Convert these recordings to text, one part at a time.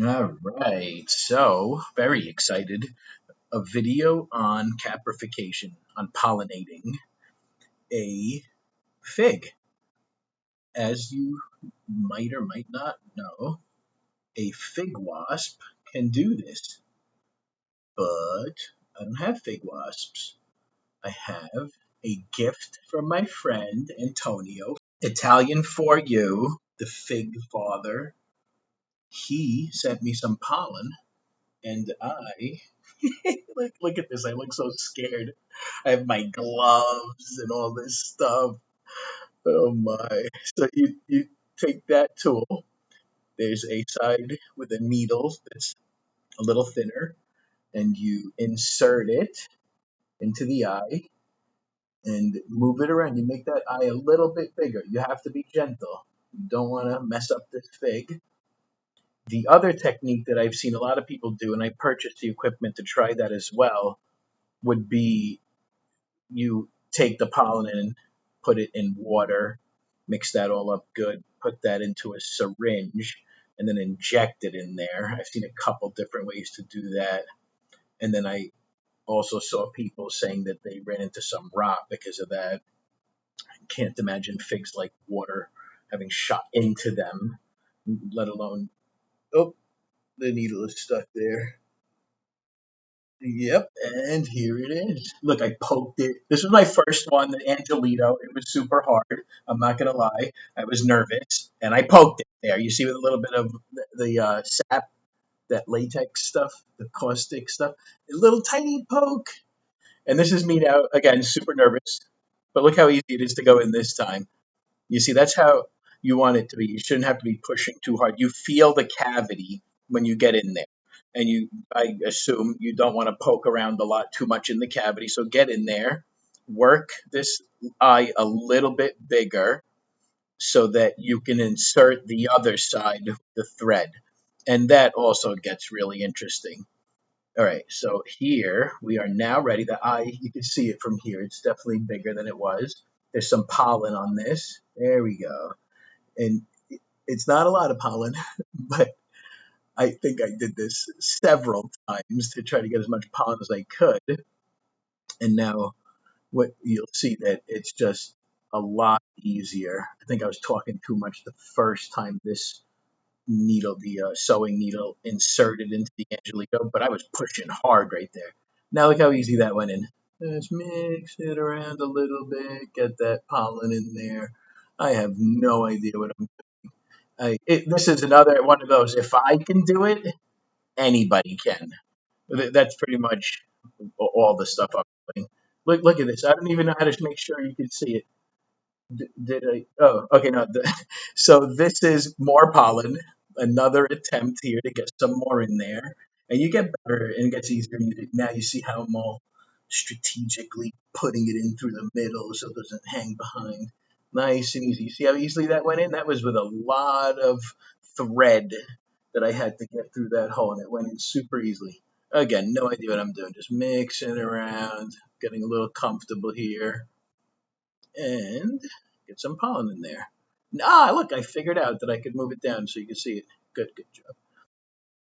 All right, so very excited. A video on caprification, on pollinating a fig. As you might or might not know, a fig wasp can do this, but I don't have fig wasps. I have a gift from my friend Antonio, Italian for you, the fig father. He sent me some pollen, and I look at this. I look so scared. I have my gloves and all this stuff. Oh my. So you take that tool. There's a side with a needle that's a little thinner, and you insert it into the eye and move it around. You make that eye a little bit bigger. You have to be gentle. You don't want to mess up this fig. The other technique that I've seen a lot of people do, and I purchased the equipment to try that as well, would be you take the pollen and put it in water, mix that all up good, put that into a syringe, and then inject it in there. I've seen a couple different ways to do that. And then I also saw people saying that they ran into some rot because of that. I can't imagine figs like water having shot into them, let alone, oh, the needle is stuck there. Yep, and here it is. Look, I poked it. This was my first one, the Angelito. It was super hard. I'm not gonna lie. I was nervous, and I poked it there. You see, with a little bit of the sap, that latex stuff, the caustic stuff, a little tiny poke. And this is me now again, super nervous. But look how easy it is to go in this time. You see, that's how you want it to be. You shouldn't have to be pushing too hard. You feel the cavity when you get in there. And I assume you don't want to poke around a lot too much in the cavity. So get in there, work this eye a little bit bigger so that you can insert the other side of the thread. And that also gets really interesting. All right, so here we are now ready. The eye, you can see it from here. It's definitely bigger than it was. There's some pollen on this. There we go. And it's not a lot of pollen, but I think I did this several times to try to get as much pollen as I could. And now what you'll see that it's just a lot easier. I think I was talking too much the first time this needle, the sewing needle, inserted into the Angelito, but I was pushing hard right there. Now look how easy that went in. Just mix it around a little bit, get that pollen in there. I have no idea what I'm. This is another one of those. If I can do it, anybody can. That's pretty much all the stuff I'm doing. Look at this. I don't even know how to make sure you can see it. Did I? Oh, okay. No. So this is more pollen. Another attempt here to get some more in there, and you get better and it gets easier. Now you see how I'm all strategically putting it in through the middle so it doesn't hang behind. Nice and easy. You see how easily that went in? That was with a lot of thread that I had to get through that hole, and it went in super easily. Again, no idea what I'm doing. Just mixing around, getting a little comfortable here and get some pollen in there. Ah, look, I figured out that I could move it down so you can see it. Good job.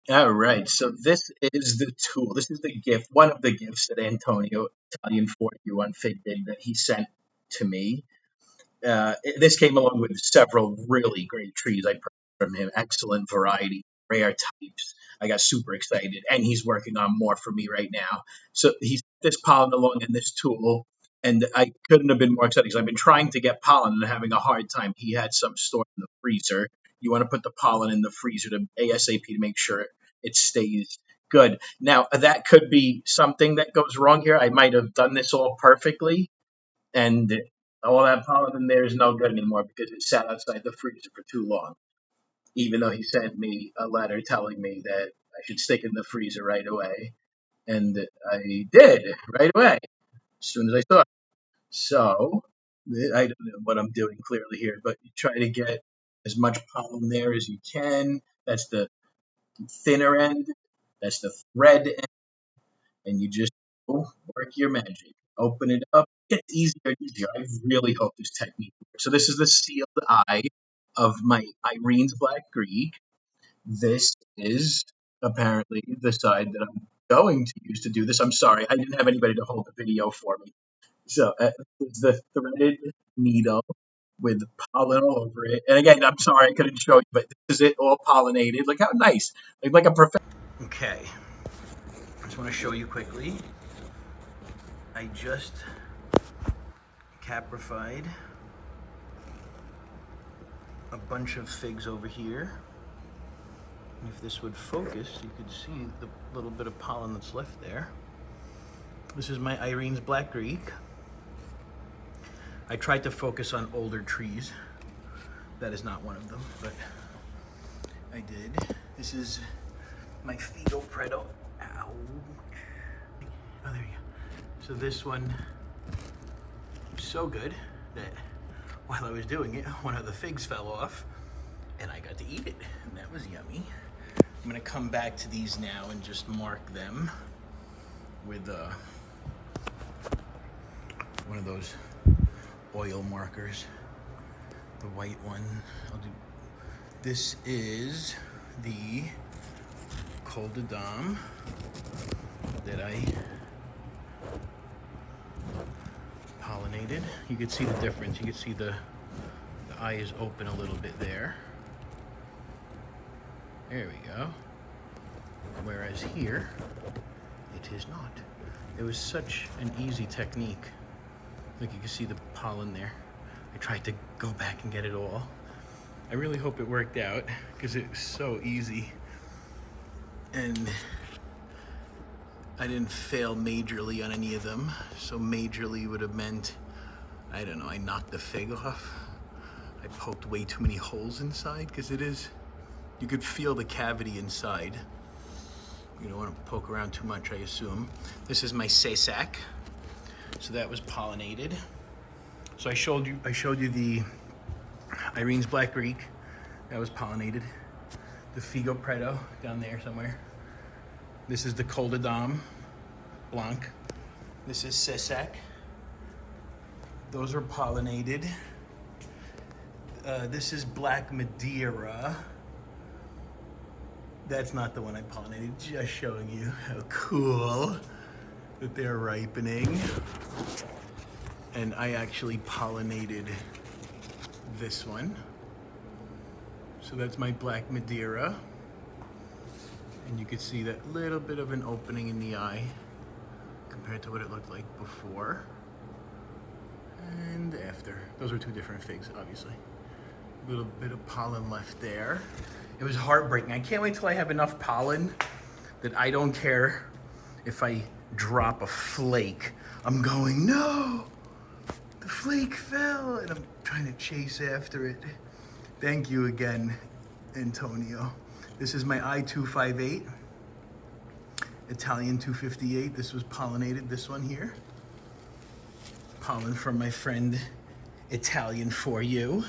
All right, so this is the tool. This is the gift, one of the gifts that Antonio, Italian for you on Figbid, that he sent to me. This came along with several really great trees I purchased from him. Excellent variety, rare types. I got super excited, and he's working on more for me right now. So he's this pollen along in this tool, and I couldn't have been more excited because I've been trying to get pollen and having a hard time. He had some stored in the freezer. You want to put the pollen in the freezer to ASAP to make sure it stays good. Now that could be something that goes wrong here. I might have done this all perfectly, and all that pollen in there is no good anymore because it sat outside the freezer for too long. Even though he sent me a letter telling me that I should stick it in the freezer right away, and I did right away as soon as I saw it. So I don't know what I'm doing clearly here, but you try to get as much pollen there as you can. That's the thinner end. That's the thread end, and you just work your magic. Open it up. It gets easier and easier. I really hope this technique works. So this is the sealed eye of my Irene's Black Greek. This is apparently the side that I'm going to use to do this. I'm sorry, I didn't have anybody to hold the video for me. So it's the threaded needle with pollen all over it. And again, I'm sorry I couldn't show you, but this is it all pollinated. Look how nice, like a perfect. Okay, I just want to show you quickly. I just caprified a bunch of figs over here. If this would focus, you could see the little bit of pollen that's left there. This is my Irene's Black Greek. I tried to focus on older trees. That is not one of them, but I did. This is my Figo Predo. Ow. Oh, there you go. So this one was so good that while I was doing it, one of the figs fell off and I got to eat it, and that was yummy. I'm gonna come back to these now and just mark them with one of those oil markers, the white one. I'll do. This is the Col de Dame that I pollinated. You can see the difference. You can see the eye is open a little bit there. There we go. Whereas here, it is not. It was such an easy technique. Look, you can see the pollen there. I tried to go back and get it all. I really hope it worked out because it was so easy. And I didn't fail majorly on any of them. So majorly would have meant, I don't know, I knocked the fig off. I poked way too many holes inside because it is, you could feel the cavity inside. You don't want to poke around too much, I assume. This is my Cessac. So that was pollinated. So I showed you the Irene's Black Greek. That was pollinated. The Figo Predo down there somewhere. This is the Col de Dame Blanc. This is Cessac. Those are pollinated. This is Black Maderia. That's not the one I pollinated, just showing you how cool that they're ripening. And I actually pollinated this one. So that's my Black Madeira. And you can see that little bit of an opening in the eye compared to what it looked like before and after. Those were two different figs, obviously. A little bit of pollen left there. It was heartbreaking. I can't wait till I have enough pollen that I don't care if I drop a flake. I'm going, no, the flake fell, and I'm trying to chase after it. Thank you again, Antonio. This is my I-258, Italian 258. This was pollinated, this one here. Pollen from my friend Italian for you.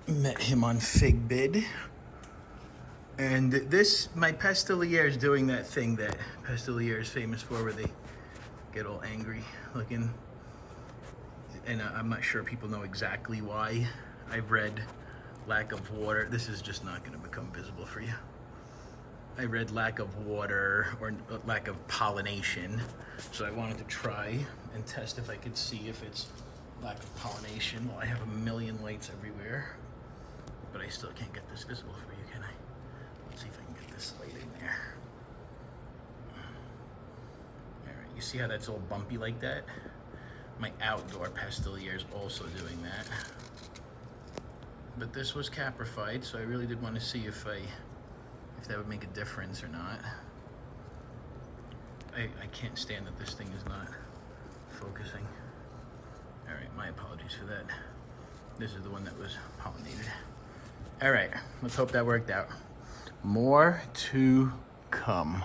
Met him on Figbid. And this, my Pastilliere is doing that thing that Pastilliere is famous for, where they get all angry looking. And I'm not sure people know exactly why. I've read lack of water. This is just not going to become visible for you. I read lack of water or lack of pollination. So I wanted to try and test if I could see if it's lack of pollination. Well, I have a million lights everywhere, but I still can't get this visible for you, can I? Let's see if I can get this light in there. All right, you see how that's all bumpy like that? My outdoor Pastilliere is also doing that. But this was caprified, so I really did want to see if that would make a difference or not. I can't stand that this thing is not focusing. All right, my apologies for that. This is the one that was pollinated. All right, let's hope that worked out. More to come.